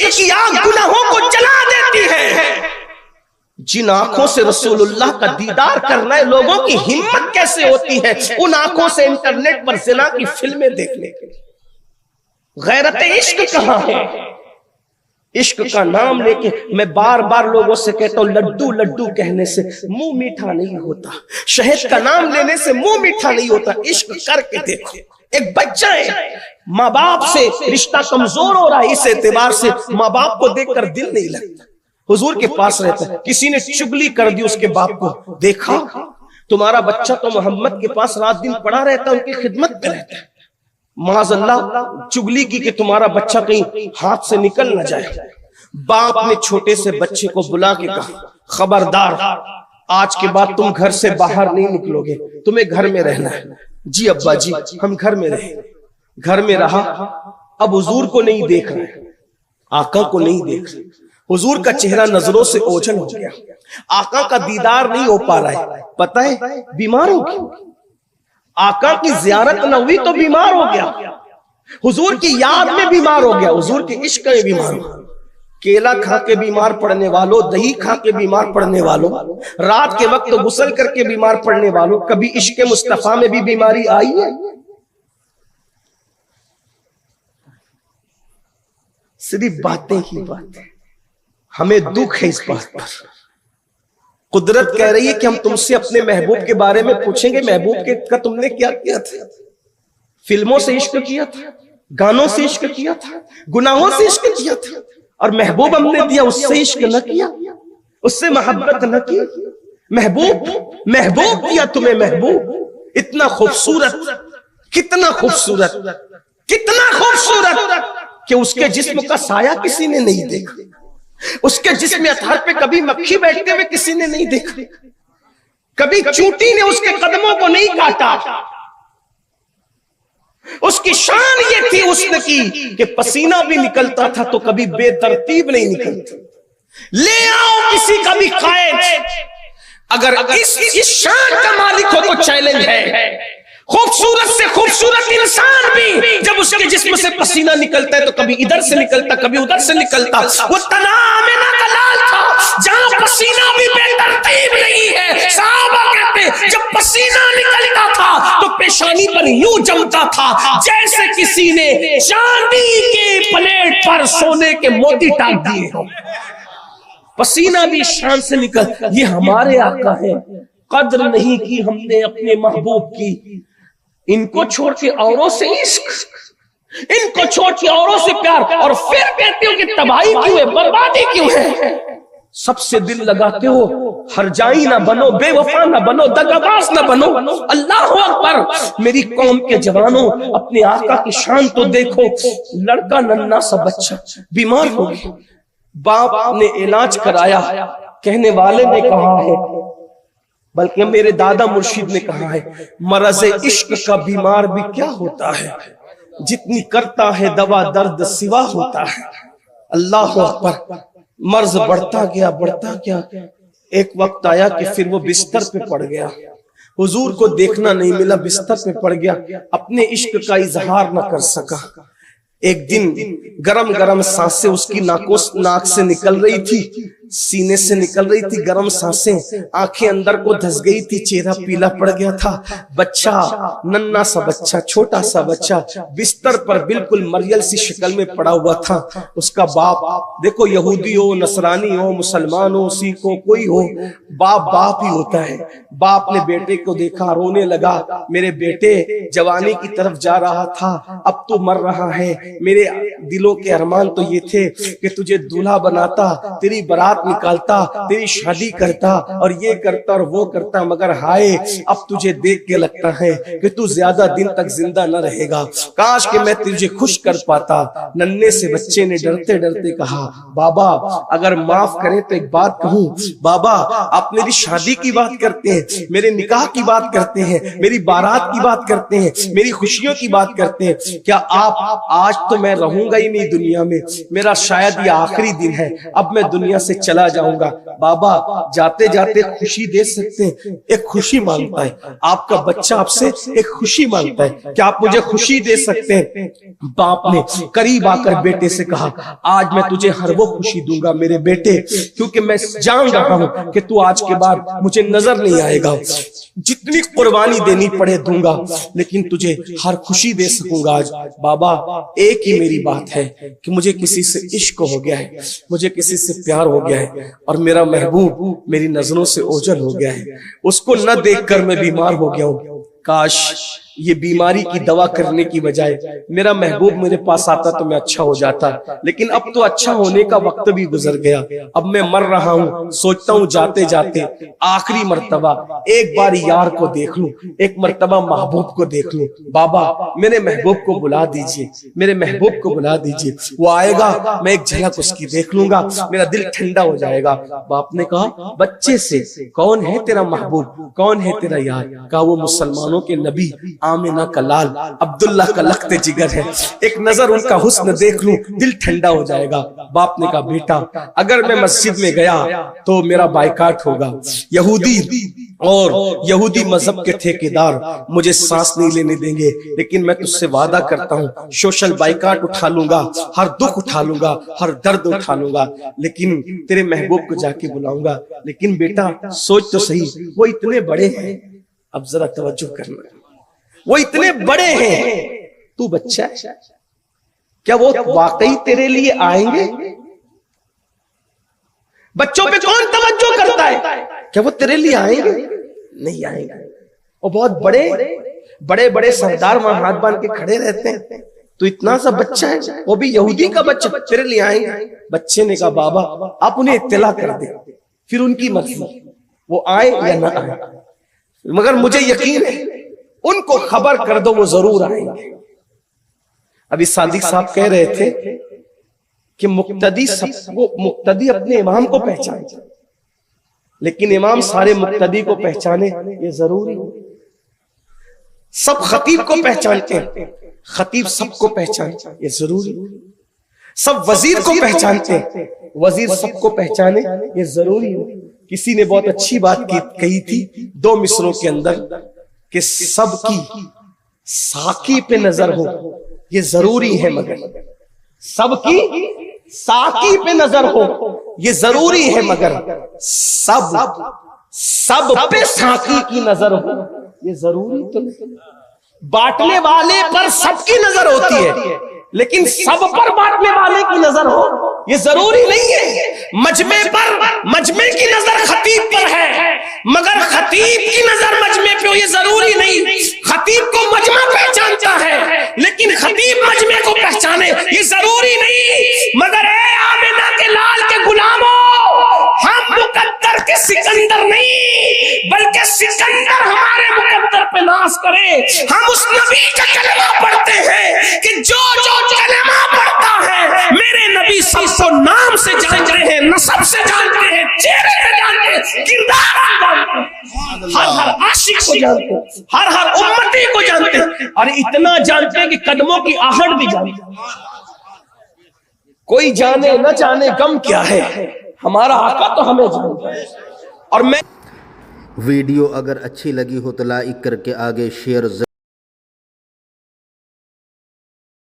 इश्क की आग गुनाहों को जला देती है। जिन आंखों से रसूलुल्लाह का दीदार करना है, लोगों की हिम्मत कैसे होती है उन आंखों से इंटरनेट पर ज़िना की फिल्में देखने के लिए? गैरत इश्क कहां है? इश्क का नाम लेके मैं बार बार लोगों से कहता हूं, लड्डू लड्डू कहने से मुंह मीठा नहीं होता, शहद का नाम लेने से मुंह मीठा नहीं होता। इश्क करके देखो। एक बच्चा है, माँ बाप से रिश्ता कमजोर हो रहा है, इस एतबार से माँ बाप को देखकर दिल नहीं लगता। हुजूर के पास रहता है, किसी ने चुगली कर दी उसके बाप को, देखा तुम्हारा बच्चा तो मोहम्मद के पास रात दिन पड़ा रहता है, उनकी खिदमत में रहता है, माज़अल्लाह चुगली की कि तुम्हारा बच्चा कहीं हाथ से निकल ना जाए। बाप ने छोटे से बच्चे को बुला के कहा, खबरदार, आज के बाद तुम घर से बाहर नहीं निकलोगे, तुम्हें घर में रहना है। जी अब्बा जी, हम घर में रहे। घर में रहा। अब हुजूर को नहीं देख रहे, आका को नहीं देख रहे। हुजूर का चेहरा नजरों से ओझल हो गया, आका का दीदार नहीं हो पा रहा है। पता है बीमार हो गया, आका की जियारत न हुई तो बीमार हो गया, हुजूर की याद में बीमार हो गया, हुजूर के इश्क में बीमार हो। केला खा के बीमार पड़ने वालों, दही खा के बीमार पड़ने वालों, रात के वक्त तो गुस्ल करके बीमार पड़ने वालों, कभी इश्क मुस्तफा में भी बीमारी आई है? सिर्फ बातें ही बातें। हमें दुख है इस बात पर। कुदरत कह रही है कि हम तुमसे अपने महबूब के बारे में पूछेंगे, महबूब के का तुमने क्या किया था? फिल्मों से इश्क किया था, गानों से इश्क किया था, गुनाहों से इश्क किया था, और महबूब हमने दिया उससे इश्क न किया, उससे मोहब्बत न की। महबूब महबूब दिया तुम्हें, महबूब इतना खूबसूरत, कितना खूबसूरत, कितना खूबसूरत कि उसके जिस्म का साया किसी ने नहीं देखा, उसके जिस्म अतहर पे कभी मक्खी बैठते हुए किसी ने नहीं देखा, कभी चूंटी ने उसके कदमों को नहीं काटा। उसकी शान ये थी हुस्न की कि पसीना भी निकलता था तो कभी बेतरतीब नहीं निकलता। ले आओ किसी का भी कायद, अगर इस शान का मालिक हो तो चैलेंज है। खूबसूरत से खूबसूरत इंसान भी जब उसके जिस्म से पसीना निकलता है तो कभी इधर से निकलता, कभी उधर से निकलता। वो तना आमिना का लाल था जहां पसीना भी बेतरतीब नहीं है। सहाबा कहते जब पसीना निकलता था तो पेशानी पर यूं जमता था जैसे किसी ने चांदी के प्लेट पर सोने के मोती टांग दिए हो। पसीना भी शान से निकल। ये हमारे आका है। कद्र नहीं की हमने अपने महबूब की, इनको छोड़ के औरों से इश्क, इनको छोड़ के औरों से प्यार, और फिर कहते हो कि तबाही क्यों है, बर्बादी क्यों है। सबसे दिल लगाते हो, हरजाई ना बनो, बेवफा ना बनो, दगाबाज ना बनो। अल्लाह अकबर। मेरी कौम के जवानों, अपने आका की शान तो देखो। लड़का नन्ना सा बच्चा बीमार हो गया, बाप ने इलाज कराया, कहने वाले ने कहा है, बल्कि मेरे दादा मुर्शिद ने कहा है, मरज़ इश्क का बीमार भी क्या होता है, जितनी करता है दवा दर्द सिवा होता है। अल्लाह अकबर। मर्ज बढ़ता गया, बढ़ता गया। एक वक्त आया कि फिर वो बिस्तर पे पड़ गया, हुजूर को देखना नहीं मिला, बिस्तर पे पड़ गया, अपने इश्क का इजहार न कर सका। एक दिन गरम गरम सांसें उसकी नाक से निकल रही थी, सीने से निकल रही थी गरम सांसें, आंखें अंदर को धस गई थी, चेहरा पीला पड़ गया था। बच्चा, नन्ना सा बच्चा, छोटा सा बच्चा बिस्तर पर बिल्कुल मरियल सी शक्ल में पड़ा हुआ था। उसका बाप, देखो यहूदी हो, नसरानी हो, मुसलमान हो, सिख हो, कोई हो, बाप बाप ही होता है। बाप ने बेटे को देखा, रोने लगा, मेरे बेटे जवानी की तरफ जा रहा था, अब तू मर रहा है। मेरे दिलों के अरमान तो ये थे कि तुझे दूल्हा बनाता, तेरी बारात निकालता, तेरी शादी करता, और ये करता और वो करता, मगर हाय अब तुझे देख के लगता है कि तू ज्यादा दिन तक जिंदा न रहेगा। काश कि मैं तुझे खुश कर पाता। नन्हे से बच्चे ने डरते डरते कहा, बाबा अगर माफ करें तो एक बात कहूं। बाबा आप मेरी शादी की बात करते हैं, मेरे निकाह की बात करते हैं, मेरी बारात की बात करते हैं, मेरी खुशियों की बात करते हैं, क्या आप, आज तो मैं रहूंगा ही नहीं दुनिया में, मेरा शायद ये आखिरी दिन है, अब मैं दुनिया से चला जाऊंगा। बाबा जाते जाते खुशी दे सकते हैं, एक खुशी मांगता है, आपका बच्चा आपसे एक खुशी मांगता है, क्या आप मुझे खुशी दे सकते हैं? बाप ने करीब आकर बेटे से कहा, आज मैं तुझे हर वो खुशी दूंगा मेरे बेटे, क्योंकि मैं जान रहा हूं कि तू आज के बाद मुझे नजर नहीं आएगा, जितनी कुर्बानी देनी पड़े दूंगा, लेकिन तुझे हर खुशी दे सकूंगा आज। बाबा एक ही मेरी बात है कि मुझे किसी से इश्क हो गया है, मुझे किसी से प्यार हो गया है, और मेरा महबूब मेरी नजरों से ओझल हो गया है, उसको न देखकर मैं बीमार हो गया हूं। काश ये बीमारी की दवा करने की बजाय मेरा महबूब मेरे पास आता तो मैं अच्छा हो जाता, लेकिन अब तो अच्छा होने का वक्त भी गुजर गया, अब मैं मर रहा हूँ। सोचता हूँ जाते जाते आखिरी मर्तबा एक बार यार को देख लूं, एक मर्तबा महबूब को देख लूं। बाबा मेरे महबूब को बुला दीजिए, मेरे महबूब को बुला दीजिए, वो आएगा, मैं एक झलक उसकी देख लूंगा, मेरा दिल ठंडा हो जाएगा। बाप ने कहा बच्चे से, कौन है तेरा महबूब, कौन है तेरा यार? कहा वो मुसलमानों के नबी आमिना का लाल अब्दुल्ला का लख्त जिगर है, एक नजर उनका हुस्न देख लूं, दिल ठंडा हो जाएगा। बाप ने कहा बेटा अगर मैं मस्जिद में गया तो मेरा बाइकाट होगा, यहूदी मजहब के ठेकेदार मुझे सांस नहीं लेने देंगे, लेकिन मैं तुझसे वादा करता हूँ सोशल बाइकाट उठा लूंगा, हर दुख उठा लूंगा, हर दर्द उठा लूंगा, लेकिन तेरे महबूब को जाके बुलाऊंगा। लेकिन बेटा सोच तो सही, वो इतने बड़े हैं, अब जरा तवज्जो करना, वो इतने बड़े हैं, तू बच्चा है, क्या वो वाकई तेरे लिए आएंगे? बच्चों पे कौन तवज्जो करता है? क्या वो तेरे लिए आएंगे? नहीं आएंगे। वो बहुत बड़े बड़े सरदार वहां हाथ बांध के खड़े रहते हैं, तो इतना सा बच्चा है, वो भी यहूदी का बच्चा, तेरे लिए आएंगे? बच्चे ने कहा बाबा आप उन्हें इत्तला कर दे, फिर उनकी मर्जी, वो आए या ना आए, मगर मुझे यकीन है उनको खबर कर दो, वो जरूर आएंगे। अभी सादिक साहब कह रहे थे कि मुक्तदी अपने इमाम को पहचाने, लेकिन इमाम सारे मुक्तदी को पहचाने ये जरूरी है। सब खतीब को पहचानते हैं, खतीब सबको पहचाने ये जरूरी है। सब वजीर को पहचानते हैं, वजीर सबको पहचाने ये जरूरी है। किसी ने बहुत अच्छी बात कही थी 2 मिसरों के अंदर कि सबकी साकी पे नजर हो ये जरूरी है, मगर सबकी साकी पे नजर हो ये जरूरी है, मगर सब पे साकी की नजर हो ये जरूरी तो नहीं। बांटने वाले पर सबकी नजर होती है, लेकिन सब पर बांटने वाले की नजर हो ये जरूरी नहीं है। मजमे की नजर खतीब पर है, मगर खतीब की नजर मजमे पे हो ये जरूरी नहीं। खतीब को मजमा पहचानता है, लेकिन खतीब मजमे को पहचाने ये जरूरी नहीं। मगर ए आमिना के लाल के गुलामों, हम मुकद्दर के सिकंदर नहीं, बल्कि सिकंदर हमारे मुकद्दर पे नाज करे। हम उस नबी का कलमा पढ़ते हैं कि जो कलमा पढ़ता है, मेरे नबी सबको नाम से जानते हैं, नसब से जानते हैं, चेहरे से जानते हैं, किरदार से जानते हैं, हर आशिक को जानते हैं, हर उम्मती को जानते हैं, और इतना जानते हैं कि कदमों की आहट भी जानते हैं। कोई जाने न जाने गम क्या है, हमारा आका तो हमें जानता है। और मैं वीडियो अगर अच्छी लगी हो तो लाइक करके आगे शेयर